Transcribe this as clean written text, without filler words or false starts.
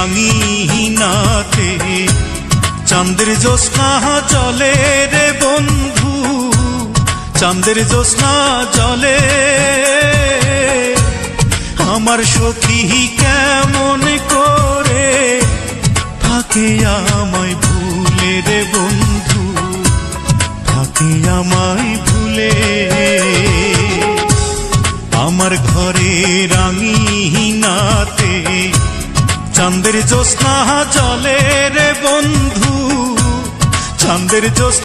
রাঙিনাতে চাঁদের জ্যোৎস্না জলে রে বন্ধু, চাঁদের জ্যোৎস্না জলে। আমার সখী কেমন করে থাকে আমায় ভুলে রে বন্ধু, থাকে আমায় ভুলে। আমার ঘরে রাঙিনাতে চাঁদের জ্যোৎস্না জলে রে বন্ধু, চাঁদের জ্যোৎস্না